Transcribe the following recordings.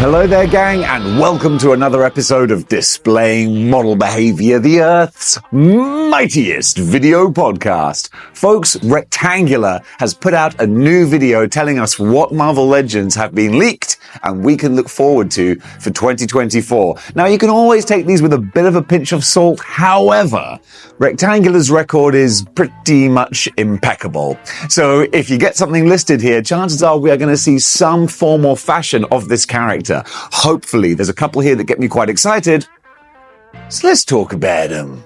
Hello there, gang, and welcome to another episode of Displaying-Model-Behaviour, the Earth's mightiest video podcast. Folks, Rectangular has put out a new video telling us what Marvel Legends have been leaked and we can look forward to for 2024. Now, you can always take these with a bit of a pinch of salt. However, Rectangular's record is pretty much impeccable. So if you get something listed here, chances are we are going to see some form or fashion of this character. Hopefully, there's a couple here that get me quite excited. So let's talk about them.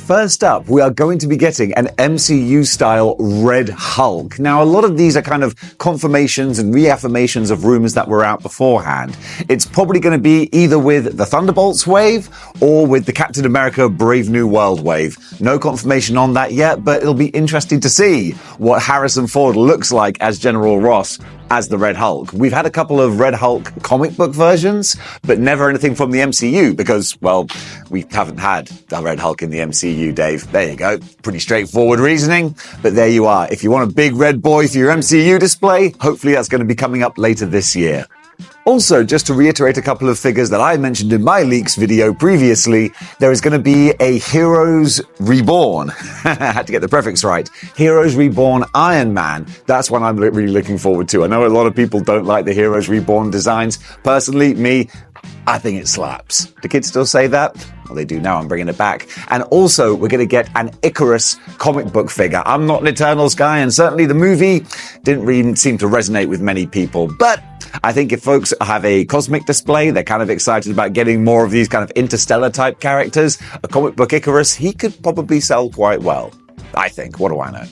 First up, we are going to be getting an MCU-style Red Hulk. Now, a lot of these are kind of confirmations and reaffirmations of rumors that were out beforehand. It's probably going to be either with the Thunderbolts wave or with the Captain America Brave New World wave. No confirmation on that yet, but it'll be interesting to see what Harrison Ford looks like as General Ross as the Red Hulk. We've had a couple of Red Hulk comic book versions, but never anything from the MCU because, well, we haven't had the Red Hulk in the MCU, Dave. There you go. Pretty straightforward reasoning, but there you are. If you want a big red boy for your MCU display, hopefully that's going to be coming up later this year. Also, just to reiterate a couple of figures that I mentioned in my leaks video previously, there is going to be a Heroes Reborn. I had to get the prefix right. Heroes Reborn Iron Man. That's one I'm really looking forward to. I know a lot of people don't like the Heroes Reborn designs. Personally, I think it slaps. Do kids still say that? Well, they do now. I'm bringing it back. And also, we're going to get an Icarus comic book figure. I'm not an Eternals guy, and certainly the movie didn't really seem to resonate with many people. But I think if folks have a cosmic display, they're kind of excited about getting more of these kind of interstellar type characters. A comic book Icarus, he could probably sell quite well. I think. What do I know?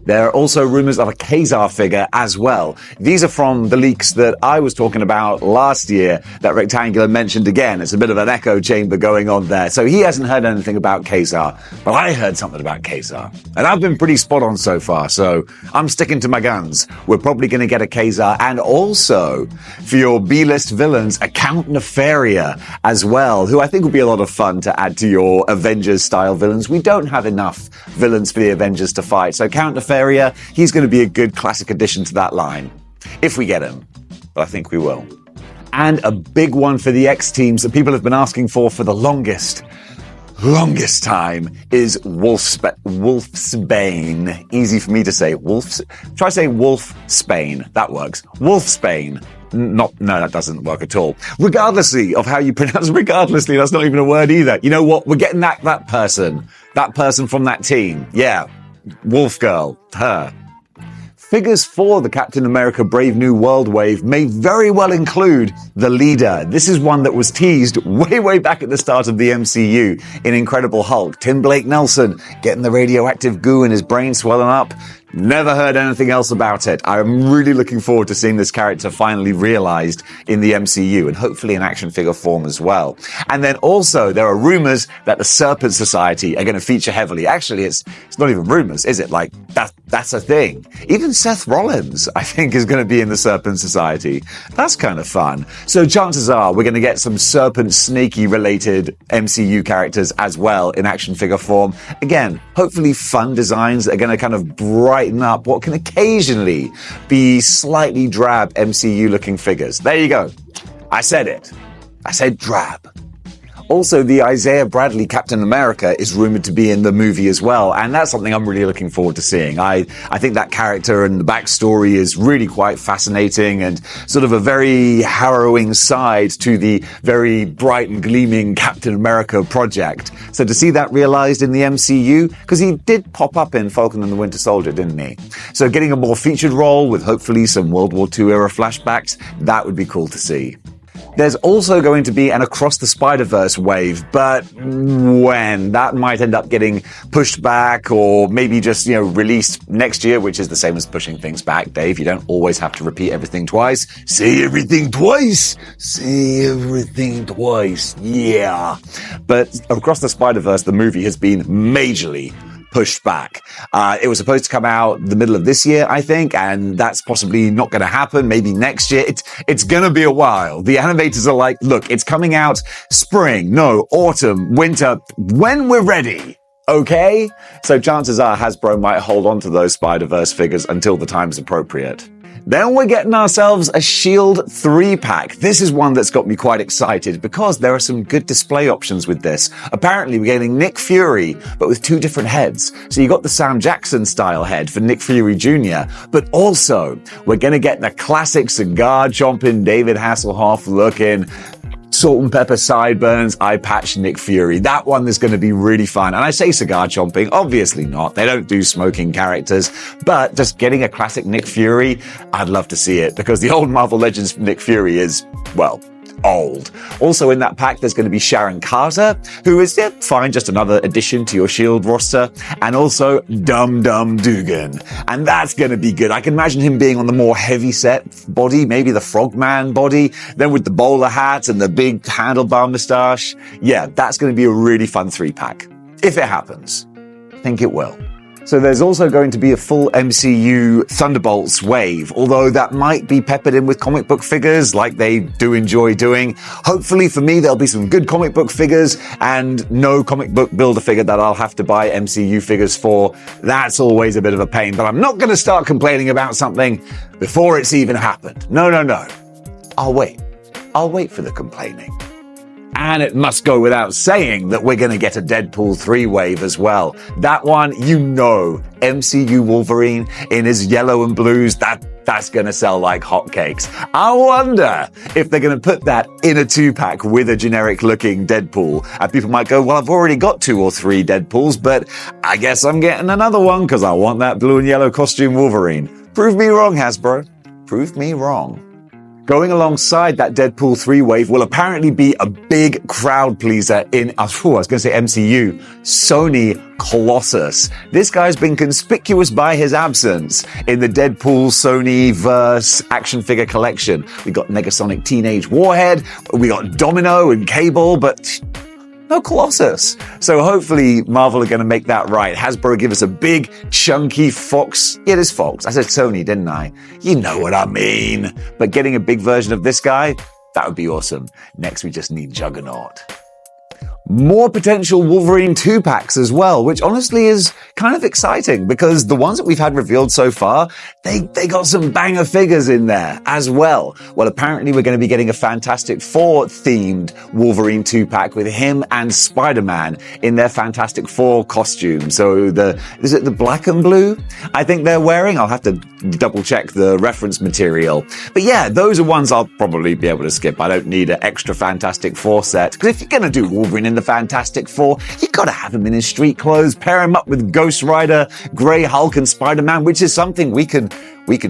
There are also rumors of a Quasar figure as well. These are from the leaks that I was talking about last year that Rectangular mentioned again. It's a bit of an echo chamber going on there. So he hasn't heard anything about Quasar, but I heard something about Quasar. And I've been pretty spot on so far, so I'm sticking to my guns. We're probably going to get a Quasar, and also for your B-list villains, a Count Nefaria as well, who I think will be a lot of fun to add to your Avengers-style villains. We don't have enough villains for the Avengers to fight, so Count Nefaria, he's going to be a good classic addition to that line. If we get him. But I think we will. And a big one for the X-teams that people have been asking for the longest time is Wolfsbane. Easy for me to say. Try say Wolfsbane. That works. Wolfsbane. No, that doesn't work at all. Regardlessly of how you pronounce regardlessly, that's not even a word either. You know what? We're getting that person from that team. Yeah. Wolf Girl, her. Figures for the Captain America Brave New World wave may very well include the leader. This is one that was teased way back at the start of the MCU in Incredible Hulk. Tim Blake Nelson getting the radioactive goo in his brain swelling up. Never heard anything else about it. I'm really looking forward to seeing this character finally realized in the MCU and hopefully in action figure form as well. And then also there are rumors that the Serpent Society are going to feature heavily. Actually, it's not even rumors, is it? Like that's a thing. Even Seth Rollins, I think, is going to be in the Serpent Society. That's kind of fun. So chances are we're going to get some Serpent Snakey related MCU characters as well in action figure form. Again, hopefully fun designs that are going to kind of brighten up what can occasionally be slightly drab MCU-looking figures. There you go. I said it. I said drab. Also, the Isaiah Bradley Captain America is rumored to be in the movie as well, and that's something I'm really looking forward to seeing. I think that character and the backstory is really quite fascinating and sort of a very harrowing side to the very bright and gleaming Captain America project. So to see that realized in the MCU, because he did pop up in Falcon and the Winter Soldier, didn't he? So getting a more featured role with hopefully some World War II era flashbacks, that would be cool to see. There's also going to be an Across the Spider-Verse wave, but when? That might end up getting pushed back or maybe just, released next year, which is the same as pushing things back, Dave. You don't always have to repeat everything twice. Say everything twice. Say everything twice. Yeah. But Across the Spider-Verse, the movie, has been majorly pushed back. It was supposed to come out the middle of this year, I think, and that's possibly not going to happen. Maybe next year. It's going to be a while. The animators are like, look, it's coming out spring, autumn, winter, when we're ready. Okay? So chances are Hasbro might hold on to those Spider-Verse figures until the time's appropriate. Then we're getting ourselves a Shield 3-pack. This is one that's got me quite excited because there are some good display options with this. Apparently, we're getting Nick Fury, but with 2 different heads. So you got the Sam Jackson style head for Nick Fury Jr., but also we're going to get the classic cigar-chomping, David Hasselhoff-looking, salt and pepper sideburns, eye patch Nick Fury. That one is going to be really fun. And I say cigar chomping, obviously not. They don't do smoking characters, but just getting a classic Nick Fury, I'd love to see it because the old Marvel Legends Nick Fury is, well, old. Also in that pack, there's going to be Sharon Carter, who is, fine, just another addition to your S.H.I.E.L.D. roster, and also Dum Dum Dugan. And that's going to be good. I can imagine him being on the more heavy-set body, maybe the Frogman body, then with the bowler hat and the big handlebar moustache. Yeah, that's going to be a really fun 3-pack. If it happens. I think it will. So there's also going to be a full MCU Thunderbolts wave, although that might be peppered in with comic book figures like they do enjoy doing. Hopefully for me, there'll be some good comic book figures and no comic book Build-A-Figure that I'll have to buy MCU figures for. That's always a bit of a pain, but I'm not going to start complaining about something before it's even happened. No. I'll wait. I'll wait for the complaining. And it must go without saying that we're going to get a Deadpool 3 wave as well. That one, MCU Wolverine in his yellow and blues, that's going to sell like hotcakes. I wonder if they're going to put that in a 2-pack with a generic-looking Deadpool. And people might go, well, I've already got 2 or 3 Deadpools, but I guess I'm getting another one because I want that blue and yellow costume Wolverine. Prove me wrong, Hasbro. Prove me wrong. Going alongside that Deadpool 3 wave will apparently be a big crowd pleaser in, I was going to say MCU, Sony Colossus. This guy's been conspicuous by his absence in the Deadpool Sony-verse action figure collection. We got Negasonic Teenage Warhead, we got Domino and Cable, but no Colossus. So hopefully Marvel are going to make that right. Hasbro give us a big, chunky Fox. Yeah, it is Fox. I said Sony, didn't I? You know what I mean. But getting a big version of this guy, that would be awesome. Next, we just need Juggernaut. More potential Wolverine 2-packs as well, which honestly is kind of exciting because the ones that we've had revealed so far, they got some banger figures in there as well. Well, apparently we're going to be getting a Fantastic Four themed Wolverine 2-pack with him and Spider-Man in their Fantastic Four costume. So is it the black and blue I think they're wearing? I'll have to double check the reference material. But yeah, those are ones I'll probably be able to skip. I don't need an extra Fantastic Four set because if you're going to do Wolverine in the Fantastic Four, you gotta have him in his street clothes, pair him up with Ghost Rider, Grey Hulk, and Spider-Man, which is something we can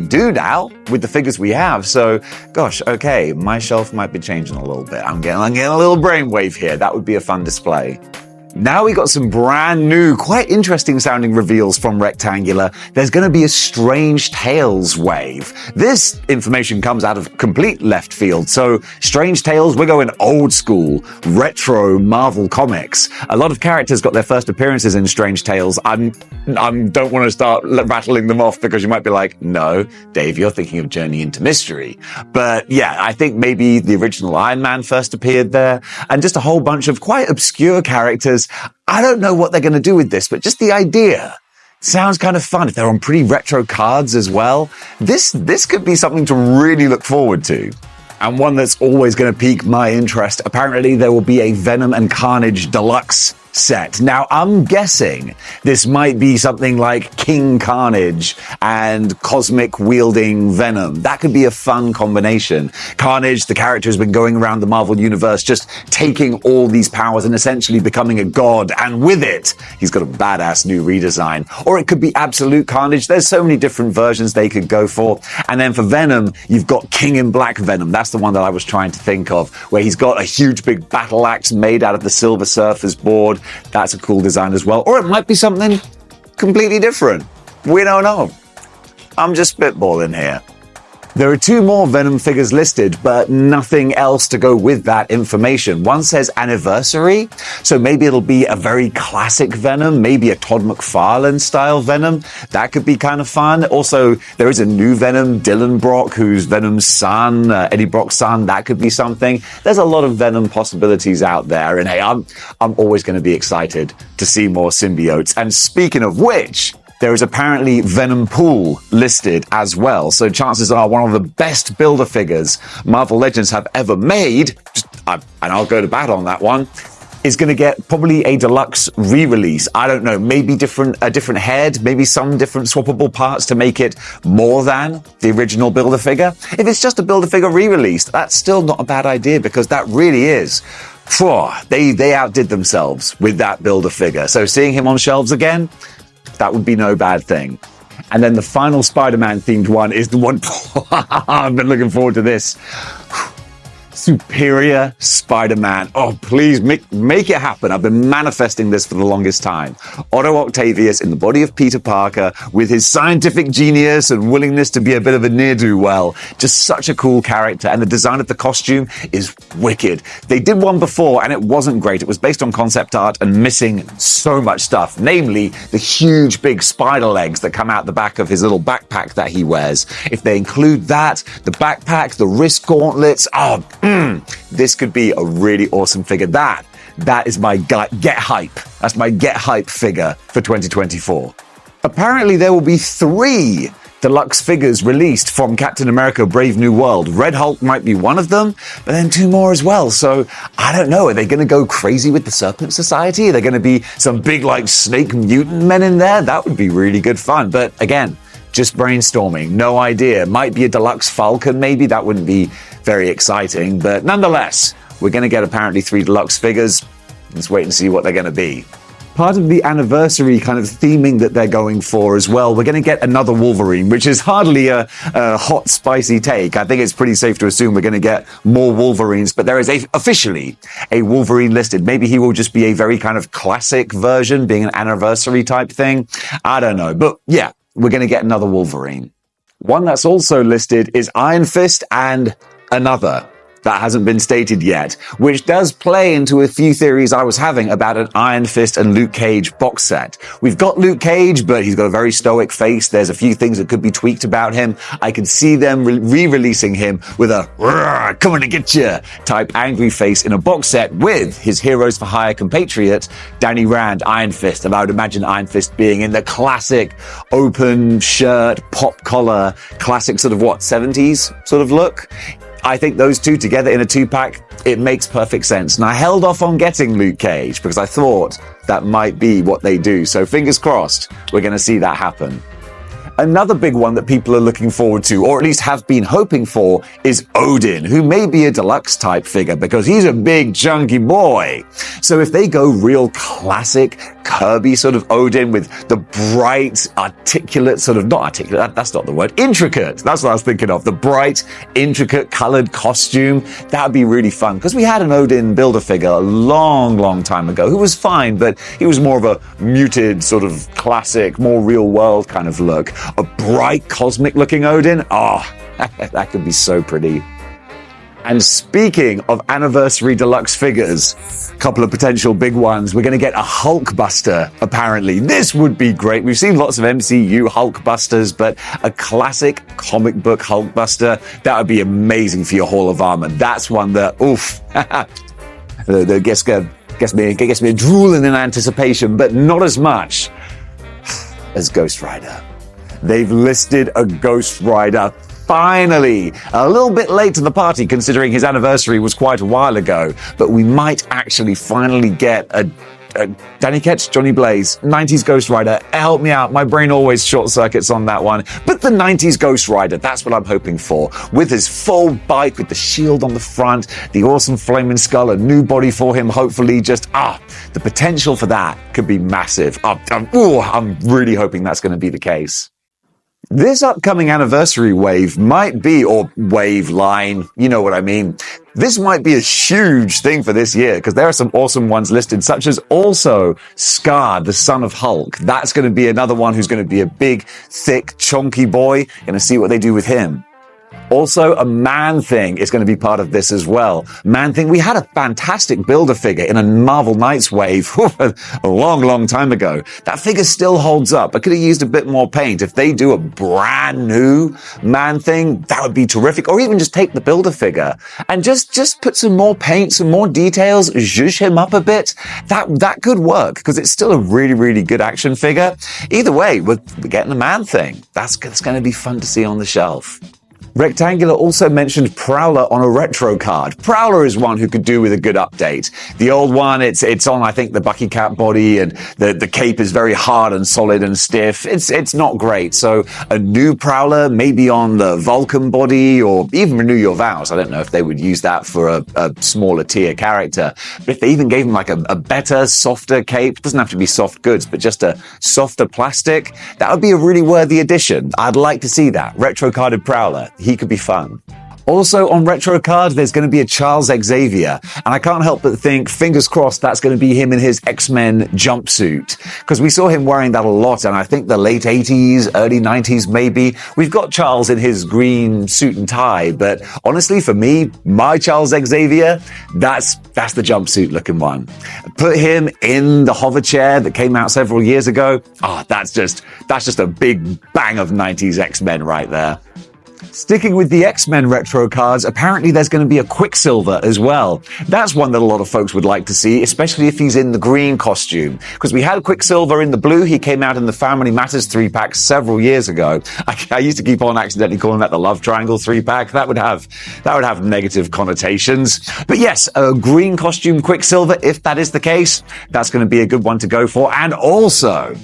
do now with the figures we have. So, gosh, okay, my shelf might be changing a little bit. I'm getting a little brainwave here. That would be a fun display. Now we got some brand new, quite interesting sounding reveals from Rectangular. There's going to be a Strange Tales wave. This information comes out of complete left field. So Strange Tales, we're going old school, retro Marvel comics. A lot of characters got their first appearances in Strange Tales. I don't want to start rattling them off because you might be like, no, Dave, you're thinking of Journey into Mystery. But yeah, I think maybe the original Iron Man first appeared there and just a whole bunch of quite obscure characters. I don't know what they're going to do with this, but just the idea sounds kind of fun. If they're on pretty retro cards as well, this could be something to really look forward to. And one that's always going to pique my interest. Apparently there will be a Venom and Carnage Deluxe set. Now, I'm guessing this might be something like King Carnage and cosmic wielding Venom. That could be a fun combination. Carnage, the character, has been going around the Marvel Universe just taking all these powers and essentially becoming a god. And with it, he's got a badass new redesign. Or it could be Absolute Carnage. There's so many different versions they could go for. And then for Venom, you've got King in Black Venom. That's the one that I was trying to think of, where he's got a huge big battle axe made out of the Silver Surfer's board. That's a cool design as well. Or it might be something completely different. We don't know. I'm just spitballing here. There are 2 more Venom figures listed, but nothing else to go with that information. One says anniversary, so maybe it'll be a very classic Venom, maybe a Todd McFarlane style Venom. That could be kind of fun. Also, there is a new Venom, Dylan Brock, who's Venom's son, Eddie Brock's son. That could be something. There's a lot of Venom possibilities out there, and hey, I'm always going to be excited to see more symbiotes. And speaking of which, There is apparently Venom Pool listed as well, so chances are one of the best Build-A-Figures Marvel Legends have ever made, and I'll go to bat on that one, is going to get probably a deluxe re-release. I don't know, maybe a different head, maybe some different swappable parts to make it more than the original Build-A-Figure. If it's just a Build-A-Figure re-release, that's still not a bad idea, because that really is, they outdid themselves with that Build-A-Figure. So seeing him on shelves again, that would be no bad thing. And then the final Spider-Man themed one is the one I've been looking forward to this. Superior Spider-Man. Oh, please make it happen. I've been manifesting this for the longest time. Otto Octavius in the body of Peter Parker with his scientific genius and willingness to be a bit of a ne'er-do-well. Just such a cool character, and the design of the costume is wicked. They did one before and it wasn't great. It was based on concept art and missing so much stuff, namely the huge big spider legs that come out the back of his little backpack that he wears. If they include that, the backpack, the wrist gauntlets, this could be a really awesome figure. That is my get hype. That's my get hype figure for 2024. Apparently there will be 3 deluxe figures released from Captain America Brave New World. Red Hulk might be one of them, but then 2 more as well. So I don't know. Are they going to go crazy with the Serpent Society? Are there going to be some big snake mutant men in there? That would be really good fun. But again, just brainstorming. No idea. Might be a deluxe Falcon maybe. That wouldn't be very exciting, but nonetheless, we're going to get apparently 3 deluxe figures. Let's wait and see what they're going to be. Part of the anniversary kind of theming that they're going for as well, we're going to get another Wolverine, which is hardly a hot, spicy take. I think it's pretty safe to assume we're going to get more Wolverines, but there is officially a Wolverine listed. Maybe he will just be a very kind of classic version, being an anniversary type thing. I don't know, but yeah, we're going to get another Wolverine. One that's also listed is Iron Fist and another that hasn't been stated yet, which does play into a few theories I was having about an Iron Fist and Luke Cage box set. We've got Luke Cage, but he's got a very stoic face. There's a few things that could be tweaked about him. I could see them re-releasing him with a coming to get you type angry face in a box set with his Heroes for Hire compatriot, Danny Rand, Iron Fist. And I would imagine Iron Fist being in the classic open shirt, pop collar, classic sort of 70s sort of look. I think those two together in a 2-pack, it makes perfect sense. And I held off on getting Luke Cage because I thought that might be what they do. So fingers crossed, we're going to see that happen. Another big one that people are looking forward to, or at least have been hoping for, is Odin, who may be a deluxe type figure because he's a big chunky boy. So if they go real classic Kirby sort of Odin with the bright, articulate sort of, not articulate, that's not the word, intricate, that's what I was thinking of, the bright, intricate colored costume, that would be really fun because we had an Odin Build-A-Figure a long time ago who was fine, but he was more of a muted sort of classic, more real world kind of look. A bright cosmic looking Odin, that could be so pretty. And speaking of anniversary deluxe figures, a couple of potential big ones. We're going to get a Hulkbuster, apparently. This would be great. We've seen lots of MCU Hulkbusters, but a classic comic book Hulkbuster, that would be amazing for your Hall of Armor. That's one that, gets me drooling in anticipation, but not as much as Ghost Rider. They've listed a Ghost Rider. Finally, a little bit late to the party considering his anniversary was quite a while ago, but we might actually finally get a Danny Ketch, Johnny Blaze, 90s Ghost Rider. Help me out, my brain always short circuits on that one. But the 90s Ghost Rider, that's what I'm hoping for. With his full bike, with the shield on the front, the awesome flaming skull, a new body for him, hopefully just, the potential for that could be massive. I'm really hoping that's going to be the case. This upcoming anniversary wave might be, or wave line, you know what I mean. This might be a huge thing for this year because there are some awesome ones listed, such as also Scar, the son of Hulk. That's going to be another one who's going to be a big, thick, chunky boy. Going to see what they do with him. Also, a Man-Thing is going to be part of this as well. Man-Thing, we had a fantastic Builder-figure in a Marvel Knights wave a long time ago. That figure still holds up. I could have used a bit more paint. If they do a brand new Man-Thing, that would be terrific. Or even just take the Builder-figure and just put some more paint, some more details, zhuzh him up a bit. That could work, because it's still a really good action figure. Either way, we're getting the Man-Thing. That's going to be fun to see on the shelf. Rectangular also mentioned Prowler on a retro card. Prowler is one who could do with a good update. The old one, it's on, I think, the Bucky Cap body, and the cape is very hard and solid and stiff. It's not great. So a new Prowler, maybe on the Vulcan body, or even Renew Your Vows. I don't know if they would use that for a smaller tier character. But if they even gave him like a better, softer cape, doesn't have to be soft goods, but just a softer plastic, that would be a really worthy addition. I'd like to see that. Retro carded Prowler. He could be fun. Also on retro card, there's going to be a Charles Xavier, and I can't help but think, fingers crossed, that's going to be him in his X-Men jumpsuit, because we saw him wearing that a lot, and I think the late 80s, early 90s maybe. We've got Charles in his green suit and tie, but honestly, for me, my Charles Xavier, that's the jumpsuit looking one. Put him in the hover chair that came out several years ago. That's just a big bang of 90s X-Men right there. Sticking with the X-Men retro cards, apparently there's going to be a Quicksilver as well. That's one that a lot of folks would like to see, especially if he's in the green costume. Because we had Quicksilver in the blue. He came out in the Family Matters 3-pack several years ago. I used to keep on accidentally calling that the Love Triangle 3-pack. That would have negative connotations. But yes, a green costume Quicksilver, if that is the case, that's going to be a good one to go for. And also,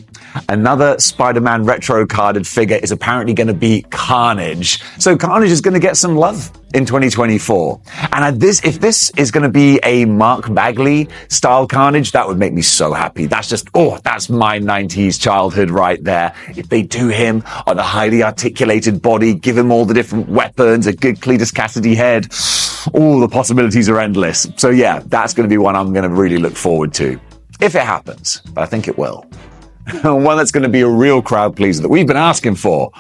another Spider-Man retro carded figure is apparently going to be Carnage. So Carnage is going to get some love in 2024. And if this is going to be a Mark Bagley style Carnage, that would make me so happy. That's my 90s childhood right there. If they do him on a highly articulated body, give him all the different weapons, a good Cletus Cassidy head, all the possibilities are endless. So yeah, that's going to be one I'm going to really look forward to. If it happens, but I think it will. One that's going to be a real crowd pleaser that we've been asking for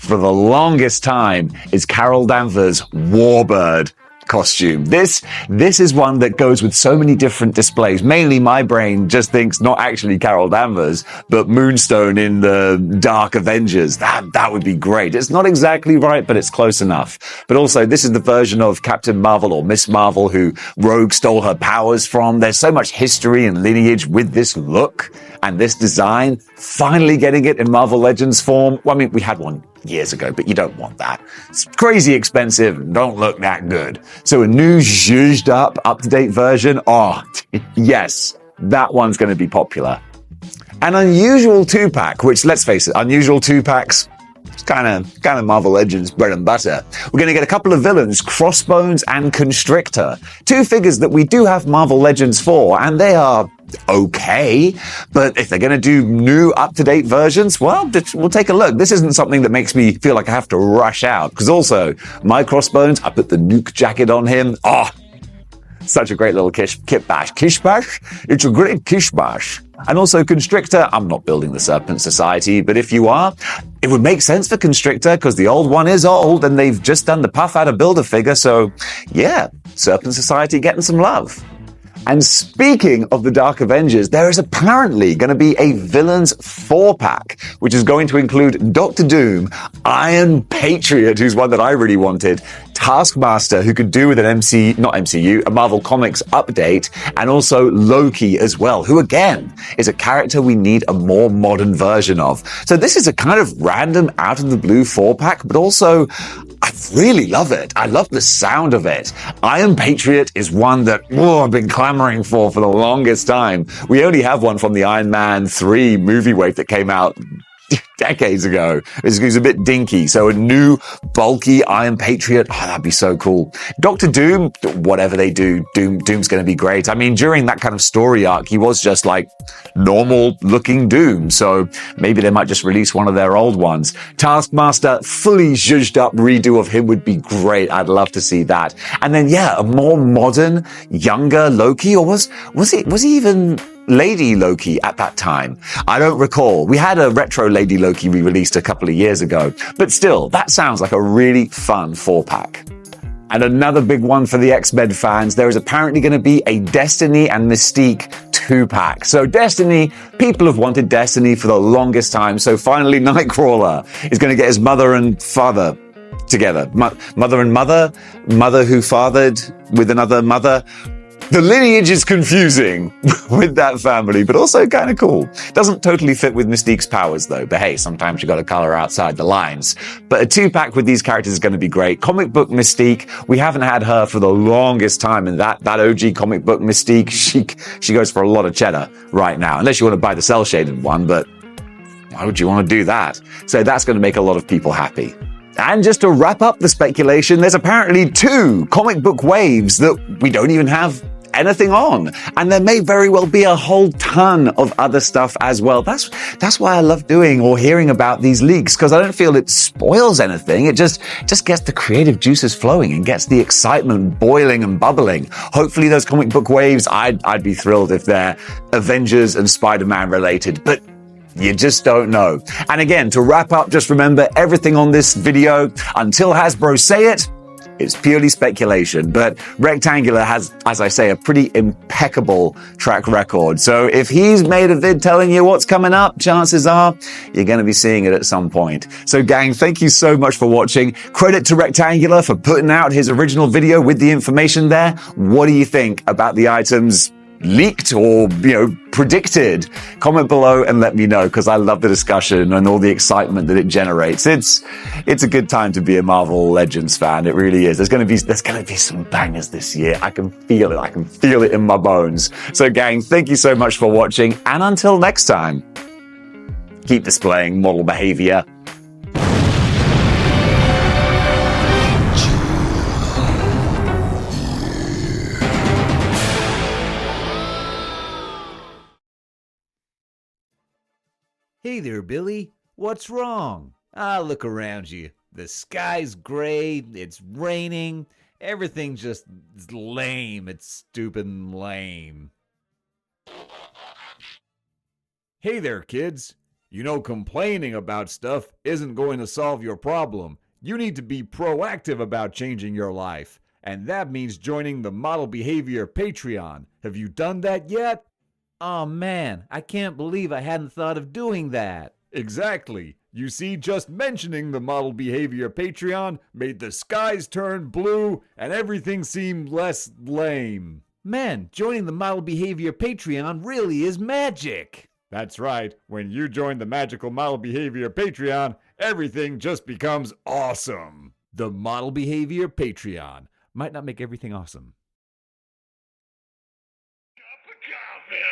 the longest time is Carol Danvers' Warbird costume. This is one that goes with so many different displays. Mainly my brain just thinks not actually Carol Danvers, but Moonstone in the Dark Avengers. That would be great. It's not exactly right, but it's close enough. But also, this is the version of Captain Marvel or Miss Marvel who Rogue stole her powers from. There's so much history and lineage with this look and this design. Finally getting it in Marvel Legends form. Well, I mean, we had one years ago, but you don't want that. It's crazy expensive, don't look that good. So a new zhuzhed up-to-date version, yes, that one's going to be popular. An unusual 2-pack, which, let's face it, unusual 2-packs, it's kind of Marvel Legends bread and butter. We're going to get a couple of villains, Crossbones and Constrictor. 2 figures that we do have Marvel Legends for, and they are okay, but if they're going to do new up-to-date versions, well, we'll take a look. This isn't something that makes me feel like I have to rush out, because also, my Crossbones, I put the nuke jacket on him. Such a great little kish bash. It's a great kish bash. And also Constrictor, I'm not building the Serpent Society, but if you are, it would make sense for Constrictor because the old one is old and they've just done the Puff Adder Builder-figure, so yeah, Serpent Society getting some love. And speaking of the Dark Avengers, there is apparently going to be a Villains 4-pack, which is going to include Doctor Doom, Iron Patriot, who's one that I really wanted, Taskmaster, who could do with a Marvel Comics update, and also Loki as well, who again is a character we need a more modern version of. So this is a kind of random out of the blue 4-pack, but also I really love it. I love the sound of it. Iron Patriot is one that I've been clamoring for the longest time. We only have one from the Iron Man 3 movie wave that came out decades ago. It was a bit dinky. So a new, bulky Iron Patriot, that'd be so cool. Doctor Doom, whatever they do, Doom's going to be great. I mean, during that kind of story arc, he was just like normal looking Doom. So maybe they might just release one of their old ones. Taskmaster, fully zhuzhed up redo of him would be great. I'd love to see that. And then, yeah, a more modern, younger Loki, or was he even Lady Loki at that time? I don't recall. We had a retro Lady Loki re-released a couple of years ago, but still, that sounds like a really fun 4-pack. And another big one for the X-Men fans, there is apparently going to be a Destiny and Mystique 2-pack. So Destiny, people have wanted Destiny for the longest time, so finally Nightcrawler is going to get his mother and father together. Mother and mother? Mother who fathered with another mother? The lineage is confusing with that family, but also kind of cool. Doesn't totally fit with Mystique's powers, though. But hey, sometimes you got to color outside the lines. But a 2-pack with these characters is going to be great. Comic book Mystique, we haven't had her for the longest time, and that OG comic book Mystique, she goes for a lot of cheddar right now. Unless you want to buy the cel-shaded one, but why would you want to do that? So that's going to make a lot of people happy. And just to wrap up the speculation, there's apparently 2 comic book waves that we don't even have anything on. And there may very well be a whole ton of other stuff as well. That's why I love doing or hearing about these leaks, because I don't feel it spoils anything. It just gets the creative juices flowing and gets the excitement boiling and bubbling. Hopefully those comic book waves, I'd be thrilled if they're Avengers and Spider-Man related, but you just don't know. And again, to wrap up, just remember everything on this video, until Hasbro say it, it's purely speculation, but Rectangular has, as I say, a pretty impeccable track record. So if he's made a vid telling you what's coming up, chances are you're going to be seeing it at some point. So gang, thank you so much for watching. Credit to Rectangular for putting out his original video with the information there. What do you think about the items leaked or, predicted? Comment below and let me know, because I love the discussion and all the excitement that it generates. It's a good time to be a Marvel Legends fan. It really is. There's going to be some bangers this year. I can feel it. I can feel it in my bones. So gang, thank you so much for watching, and until next time, keep displaying model behavior. Hey there, Billy. What's wrong? Look around you. The sky's gray, it's raining, everything just is lame. It's stupid and lame. Hey there, kids. Complaining about stuff isn't going to solve your problem. You need to be proactive about changing your life. And that means joining the Model Behavior Patreon. Have you done that yet? Oh man, I can't believe I hadn't thought of doing that. Exactly. You see, just mentioning the Model Behavior Patreon made the skies turn blue and everything seem less lame. Man, joining the Model Behavior Patreon really is magic. That's right. When you join the magical Model Behavior Patreon, everything just becomes awesome. The Model Behavior Patreon might not make everything awesome. Cup of coffee.